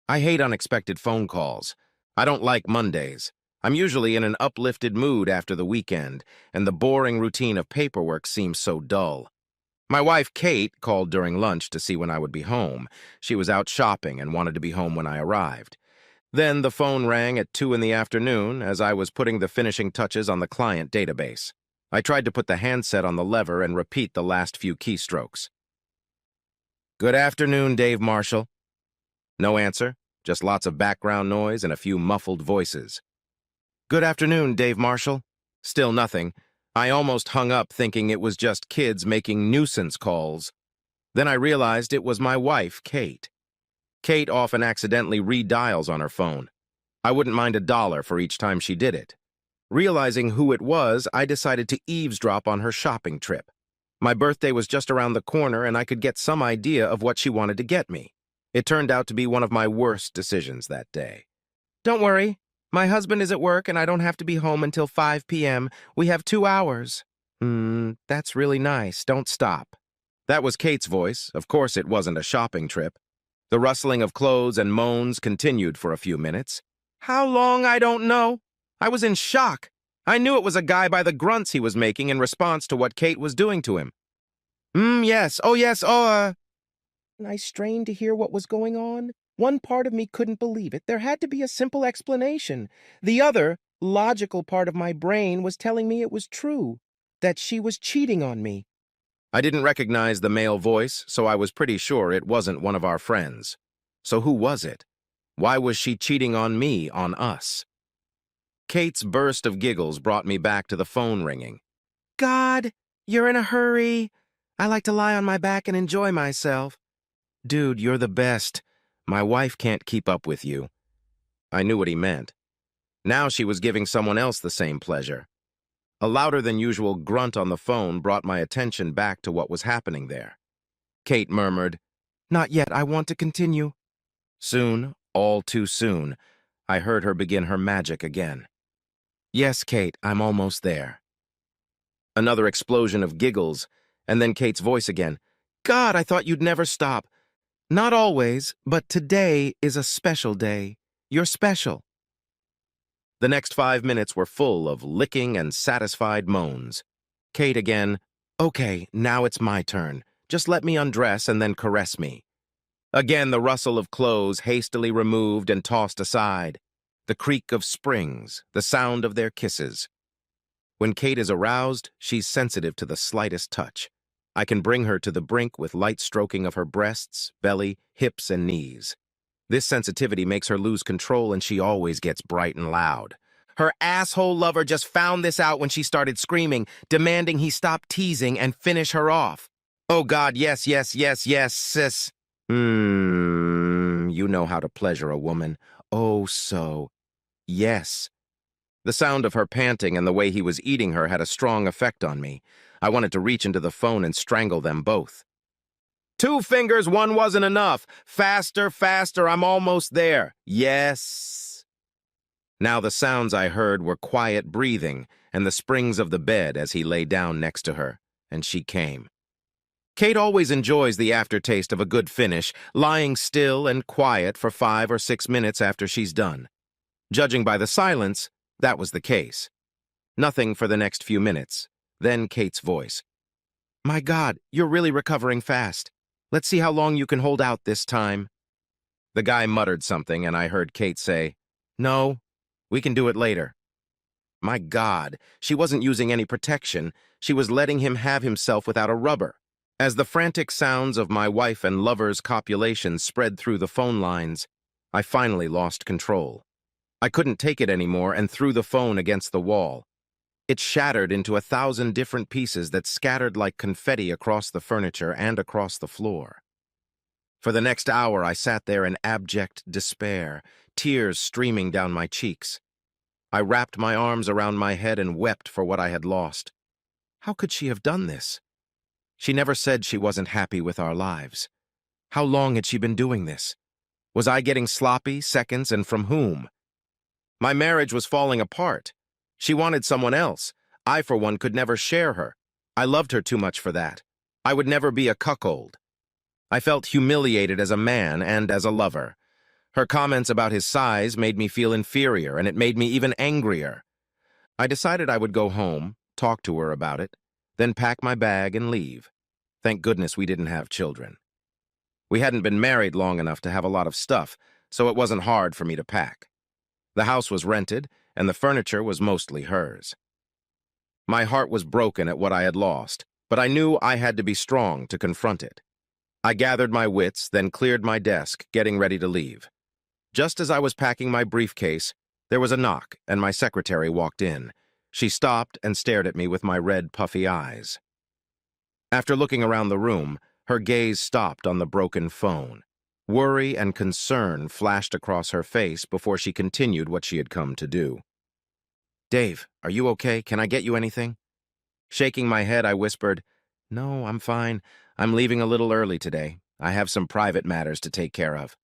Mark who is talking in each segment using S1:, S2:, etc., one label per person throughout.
S1: I hate unexpected phone calls. I don't like Mondays. I'm usually in an uplifted mood after the weekend, and the boring routine of paperwork seems so dull. My wife, Kate, called during lunch to see when I would be home. She was out shopping and wanted to be home when I arrived. Then the phone rang at 2 in the afternoon as I was putting the finishing touches on the client database. I tried to put the handset on the lever and repeat the last few keystrokes. "Good afternoon, Dave Marshall." No answer, just lots of background noise and a few muffled voices. "Good afternoon, Dave Marshall." Still nothing. I almost hung up thinking it was just kids making nuisance calls. Then I realized it was my wife, Kate. Kate often accidentally redials on her phone. I wouldn't mind $1 for each time she did it. Realizing who it was, I decided to eavesdrop on her shopping trip. My birthday was just around the corner and I could get some idea of what she wanted to get me. It turned out to be one of my worst decisions that day. "Don't worry. My husband is at work and I don't have to be home until 5 p.m. We have 2 hours. That's really nice. Don't stop." That was Kate's voice. Of course it wasn't a shopping trip. The rustling of clothes and moans continued for a few minutes. How long, I don't know. I was in shock. I knew it was a guy by the grunts he was making in response to what Kate was doing to him. Yes. Oh, yes. I strained to hear what was going on. One part of me couldn't believe it. There had to be a simple explanation. The other, logical part of my brain was telling me it was true, that she was cheating on me. I didn't recognize the male voice, so I was pretty sure it wasn't one of our friends. So who was it? Why was she cheating on me, on us? Kate's burst of giggles brought me back to the phone ringing. "God, you're in a hurry. I like to lie on my back and enjoy myself." "Dude, you're the best. My wife can't keep up with you." I knew what he meant. Now she was giving someone else the same pleasure. A louder than usual grunt on the phone brought my attention back to what was happening there. Kate murmured, "Not yet, I want to continue." Soon, all too soon, I heard her begin her magic again. "Yes, Kate, I'm almost there." Another explosion of giggles, and then Kate's voice again. "God, I thought you'd never stop. Not always, but today is a special day. You're special." The next 5 minutes were full of licking and satisfied moans. Kate again, "Okay, now it's my turn. Just let me undress and then caress me." Again the rustle of clothes hastily removed and tossed aside. The creak of springs, the sound of their kisses. When Kate is aroused, she's sensitive to the slightest touch. I can bring her to the brink with light stroking of her breasts, belly, hips, and knees. This sensitivity makes her lose control and she always gets bright and loud. Her asshole lover just found this out when she started screaming, demanding he stop teasing and finish her off. "Oh God, yes, yes, yes, yes, sis." You know how to pleasure a woman. Oh, so. Yes. The sound of her panting and the way he was eating her had a strong effect on me. I wanted to reach into the phone and strangle them both. "2 fingers, one wasn't enough. Faster, faster, I'm almost there. Yes." Now the sounds I heard were quiet breathing and the springs of the bed as he lay down next to her, and she came. Kate always enjoys the aftertaste of a good finish, lying still and quiet for 5 or 6 minutes after she's done. Judging by the silence, that was the case. Nothing for the next few minutes. Then Kate's voice. "My God, you're really recovering fast. Let's see how long you can hold out this time." The guy muttered something, and I heard Kate say, "No, we can do it later." My God, she wasn't using any protection. She was letting him have himself without a rubber. As the frantic sounds of my wife and lover's copulation spread through the phone lines, I finally lost control. I couldn't take it anymore and threw the phone against the wall. It shattered into 1,000 different pieces that scattered like confetti across the furniture and across the floor. For the next hour, I sat there in abject despair, tears streaming down my cheeks. I wrapped my arms around my head and wept for what I had lost. How could she have done this? She never said she wasn't happy with our lives. How long had she been doing this? Was I getting sloppy seconds, and from whom? My marriage was falling apart. She wanted someone else. I, for one, could never share her. I loved her too much for that. I would never be a cuckold. I felt humiliated as a man and as a lover. Her comments about his size made me feel inferior, and it made me even angrier. I decided I would go home, talk to her about it, then pack my bag and leave. Thank goodness we didn't have children. We hadn't been married long enough to have a lot of stuff, so it wasn't hard for me to pack. The house was rented, and the furniture was mostly hers. My heart was broken at what I had lost, but I knew I had to be strong to confront it. I gathered my wits, then cleared my desk, getting ready to leave. Just as I was packing my briefcase, there was a knock, and my secretary walked in. She stopped and stared at me with my red, puffy eyes. After looking around the room, her gaze stopped on the broken phone. Worry and concern flashed across her face before she continued what she had come to do. "Dave, are you okay? Can I get you anything?" Shaking my head, I whispered, "No, I'm fine. I'm leaving a little early today. I have some private matters to take care of."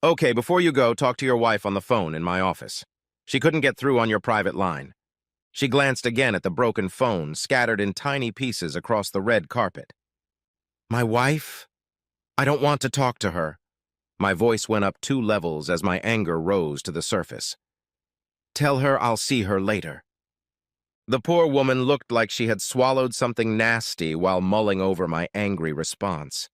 S1: "Okay, before you go, talk to your wife on the phone in my office. She couldn't get through on your private line." She glanced again at the broken phone, scattered in tiny pieces across the red carpet. "My wife? I don't want to talk to her." My voice went up 2 levels as my anger rose to the surface. "Tell her I'll see her later." The poor woman looked like she had swallowed something nasty while mulling over my angry response.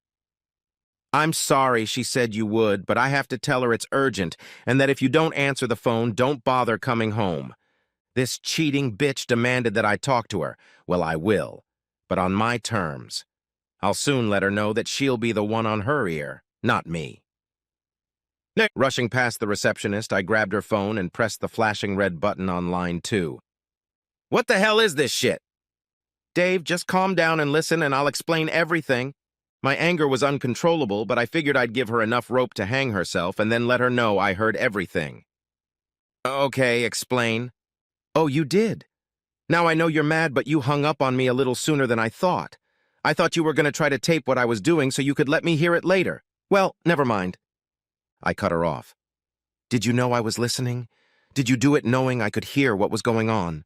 S1: "I'm sorry she said you would, but I have to tell her it's urgent, and that if you don't answer the phone, don't bother coming home. This cheating bitch demanded that I talk to her. Well, I will, but on my terms. I'll soon let her know that she'll be the one on her ear, not me." Rushing past the receptionist, I grabbed her phone and pressed the flashing red button on line 2. "What the hell is this shit?" "Dave, just calm down and listen, and I'll explain everything." My anger was uncontrollable, but I figured I'd give her enough rope to hang herself and then let her know I heard everything. "Okay, explain." "Oh, you did? Now I know you're mad, but you hung up on me a little sooner than I thought. I thought you were going to try to tape what I was doing so you could let me hear it later. Well, never mind." I cut her off. "Did you know I was listening? Did you do it knowing I could hear what was going on?"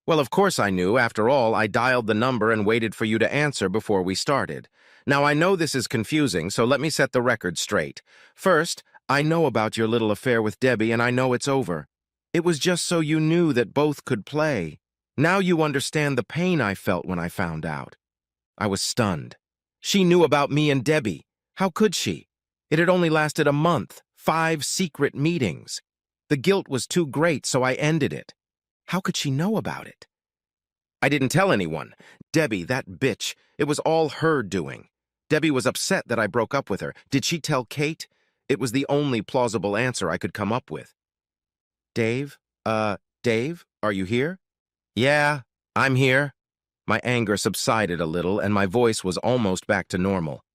S1: "Well, of course I knew. After all, I dialed the number and waited for you to answer before we started. Now, I know this is confusing, so let me set the record straight. First, I know about your little affair with Debbie, and I know it's over. It was just so you knew that both could play. Now you understand the pain I felt when I found out." I was stunned. She knew about me and Debbie. How could she? It had only lasted a month, 5 secret meetings. The guilt was too great, so I ended it. How could she know about it? "I didn't tell anyone. Debbie, that bitch, it was all her doing. Debbie was upset that I broke up with her. Did she tell Kate?" It was the only plausible answer I could come up with. "Dave? Dave, are you here?" "Yeah, I'm here." My anger subsided a little, and my voice was almost back to normal.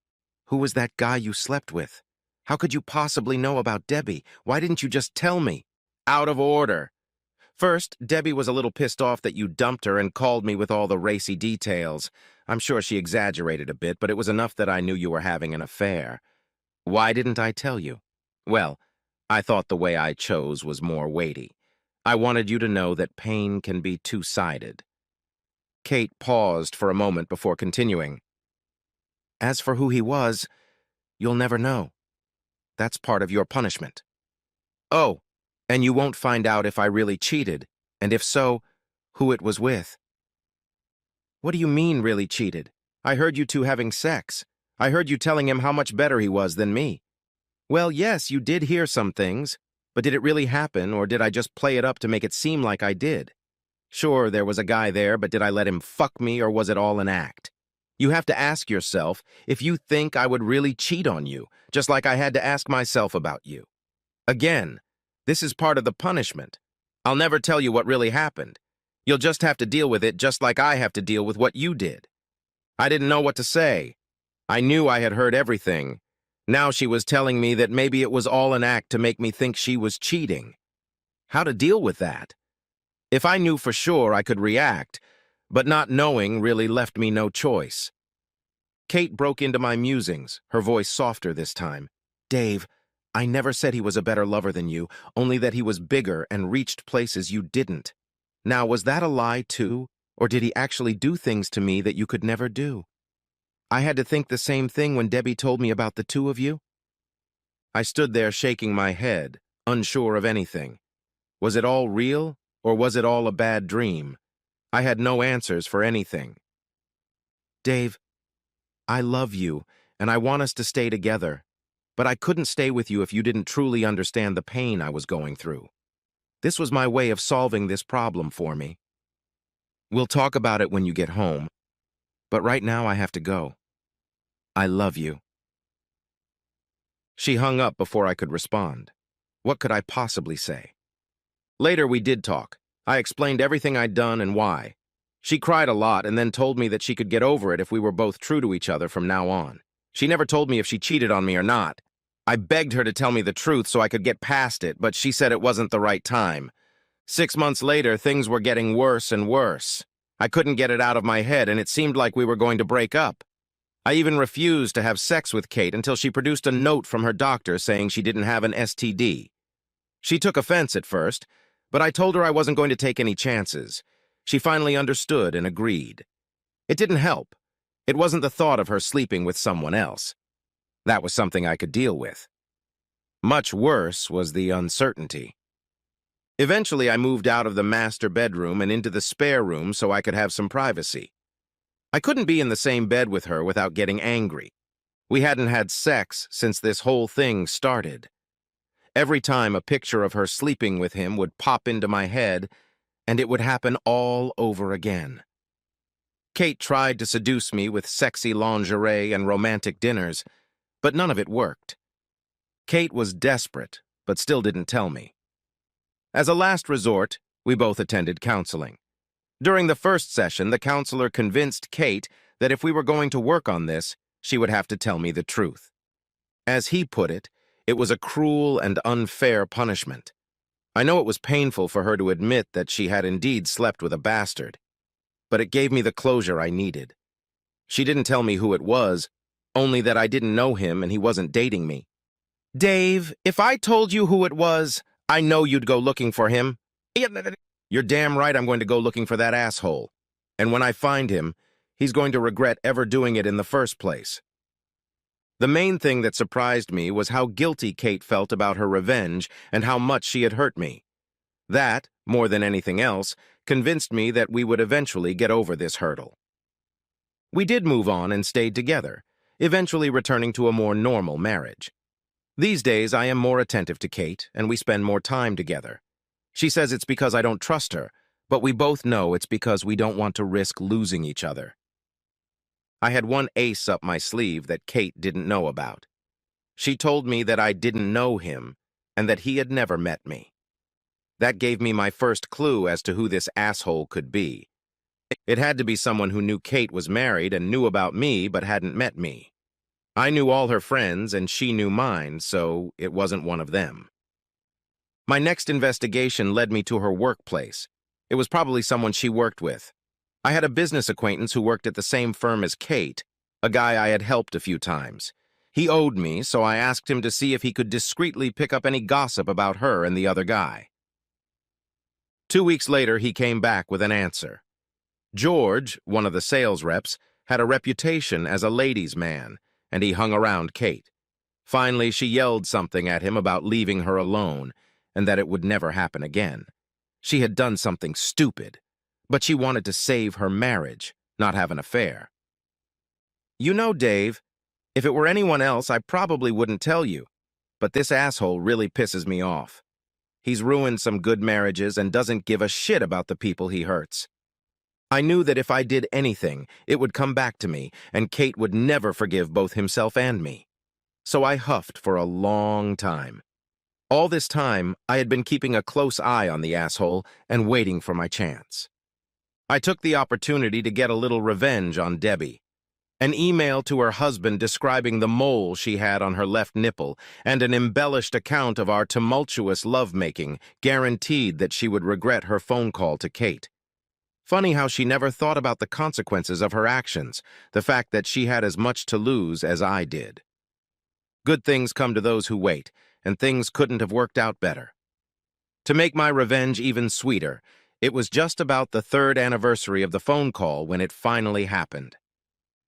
S1: "Who was that guy you slept with? How could you possibly know about Debbie? Why didn't you just tell me?" "Out of order. First, Debbie was a little pissed off that you dumped her and called me with all the racy details. I'm sure she exaggerated a bit, but it was enough that I knew you were having an affair. Why didn't I tell you? Well, I thought the way I chose was more weighty. I wanted you to know that pain can be two-sided." Kate paused for a moment before continuing. "As for who he was, you'll never know. That's part of your punishment." "Oh, and you won't find out if I really cheated, and if so, who it was with." "What do you mean, really cheated? I heard you two having sex. I heard you telling him how much better he was than me." "Well, yes, you did hear some things, but did it really happen, or did I just play it up to make it seem like I did? Sure, there was a guy there, but did I let him fuck me, or was it all an act? You have to ask yourself if you think I would really cheat on you, just like I had to ask myself about you. Again, this is part of the punishment. I'll never tell you what really happened. You'll just have to deal with it just like I have to deal with what you did." I didn't know what to say. I knew I had heard everything. Now she was telling me that maybe it was all an act to make me think she was cheating. How to deal with that? If I knew for sure, I could react, but not knowing really left me no choice. Kate broke into my musings, her voice softer this time. "Dave, I never said he was a better lover than you, only that he was bigger and reached places you didn't. Now, was that a lie too, or did he actually do things to me that you could never do? I had to think the same thing when Debbie told me about the two of you." I stood there shaking my head, unsure of anything. Was it all real, or was it all a bad dream? I had no answers for anything. Dave, I love you, and I want us to stay together. But I couldn't stay with you if you didn't truly understand the pain I was going through. This was my way of solving this problem for me. We'll talk about it when you get home, but right now I have to go. I love you. She hung up before I could respond. What could I possibly say? Later we did talk. I explained everything I'd done and why. She cried a lot and then told me that she could get over it if we were both true to each other from now on. She never told me if she cheated on me or not. I begged her to tell me the truth so I could get past it, but she said it wasn't the right time. 6 months later, things were getting worse and worse. I couldn't get it out of my head, and it seemed like we were going to break up. I even refused to have sex with Kate until she produced a note from her doctor saying she didn't have an STD. She took offense at first, but I told her I wasn't going to take any chances. She finally understood and agreed. It didn't help. It wasn't the thought of her sleeping with someone else. That was something I could deal with. Much worse was the uncertainty. Eventually, I moved out of the master bedroom and into the spare room so I could have some privacy. I couldn't be in the same bed with her without getting angry. We hadn't had sex since this whole thing started. Every time a picture of her sleeping with him would pop into my head, and it would happen all over again. Kate tried to seduce me with sexy lingerie and romantic dinners, but none of it worked. Kate was desperate, but still didn't tell me. As a last resort, we both attended counseling. During the first session, the counselor convinced Kate that if we were going to work on this, she would have to tell me the truth. As he put it, it was a cruel and unfair punishment. I know it was painful for her to admit that she had indeed slept with a bastard, but it gave me the closure I needed. She didn't tell me who it was, only that I didn't know him and he wasn't dating me. Dave, if I told you who it was, I know you'd go looking for him. You're damn right I'm going to go looking for that asshole. And when I find him, he's going to regret ever doing it in the first place. The main thing that surprised me was how guilty Kate felt about her revenge and how much she had hurt me. That, more than anything else, convinced me that we would eventually get over this hurdle. We did move on and stayed together, eventually returning to a more normal marriage. These days, I am more attentive to Kate, and we spend more time together. She says it's because I don't trust her, but we both know it's because we don't want to risk losing each other. I had one ace up my sleeve that Kate didn't know about. She told me that I didn't know him, and that he had never met me. That gave me my first clue as to who this asshole could be. It had to be someone who knew Kate was married and knew about me but hadn't met me. I knew all her friends and she knew mine, so it wasn't one of them. My next investigation led me to her workplace. It was probably someone she worked with. I had a business acquaintance who worked at the same firm as Kate, a guy I had helped a few times. He owed me, so I asked him to see if he could discreetly pick up any gossip about her and the other guy. 2 weeks later, he came back with an answer. George, one of the sales reps, had a reputation as a ladies' man, and he hung around Kate. Finally, she yelled something at him about leaving her alone, and that it would never happen again. She had done something stupid, but she wanted to save her marriage, not have an affair. You know, Dave, if it were anyone else, I probably wouldn't tell you, but this asshole really pisses me off. He's ruined some good marriages and doesn't give a shit about the people he hurts. I knew that if I did anything, it would come back to me, and Kate would never forgive both himself and me. So I huffed for a long time. All this time, I had been keeping a close eye on the asshole and waiting for my chance. I took the opportunity to get a little revenge on Debbie. An email to her husband describing the mole she had on her left nipple and an embellished account of our tumultuous lovemaking guaranteed that she would regret her phone call to Kate. Funny how she never thought about the consequences of her actions, the fact that she had as much to lose as I did. Good things come to those who wait, and things couldn't have worked out better. To make my revenge even sweeter, it was just about the 3rd anniversary of the phone call when it finally happened.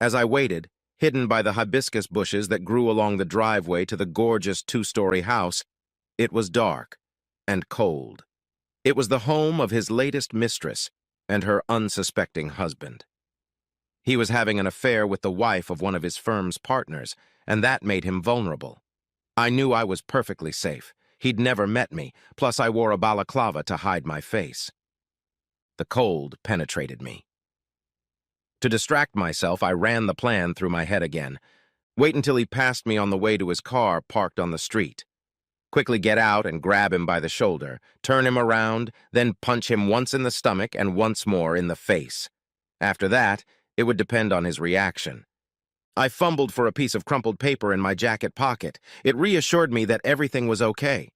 S1: As I waited, Hidden by the hibiscus bushes that grew along the driveway to the gorgeous two-story house, it was dark and cold. It was the home of his latest mistress and her unsuspecting husband. He was having an affair with the wife of one of his firm's partners, and that made him vulnerable. I knew I was perfectly safe. He'd never met me, plus I wore a balaclava to hide my face. The cold penetrated me. To distract myself, I ran the plan through my head again. Wait until he passed me on the way to his car parked on the street. Quickly get out and grab him by the shoulder, turn him around, then punch him once in the stomach and once more in the face. After that, it would depend on his reaction. I fumbled for a piece of crumpled paper in my jacket pocket. It reassured me that everything was okay.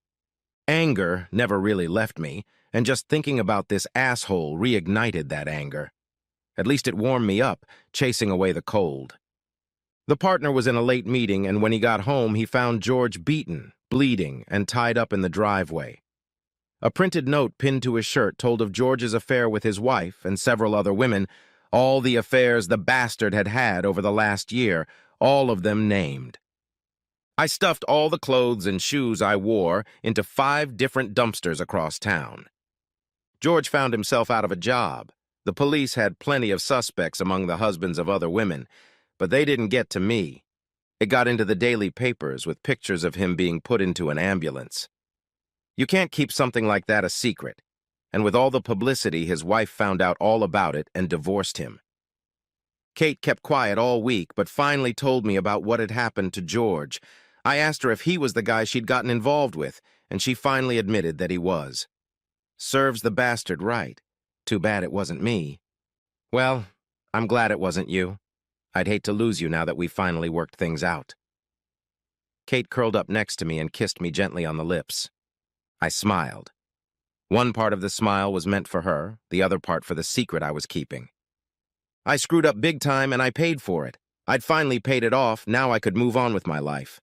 S1: Anger never really left me, and just thinking about this asshole reignited that anger. At least it warmed me up, chasing away the cold. The partner was in a late meeting, and when he got home, he found George beaten, bleeding, and tied up in the driveway. A printed note pinned to his shirt told of George's affair with his wife and several other women, all the affairs the bastard had had over the last year, all of them named. I stuffed all the clothes and shoes I wore into 5 different dumpsters across town. George found himself out of a job. The police had plenty of suspects among the husbands of other women, but they didn't get to me. It got into the daily papers with pictures of him being put into an ambulance. You can't keep something like that a secret, and with all the publicity, his wife found out all about it and divorced him. Kate kept quiet all week, but finally told me about what had happened to George. I asked her if he was the guy she'd gotten involved with, and she finally admitted that he was. Serves the bastard right. Too bad it wasn't me. Well, I'm glad it wasn't you. I'd hate to lose you now that we've finally worked things out. Kate curled up next to me and kissed me gently on the lips. I smiled. One part of the smile was meant for her, the other part for the secret I was keeping. I screwed up big time and I paid for it. I'd finally paid it off, now I could move on with my life.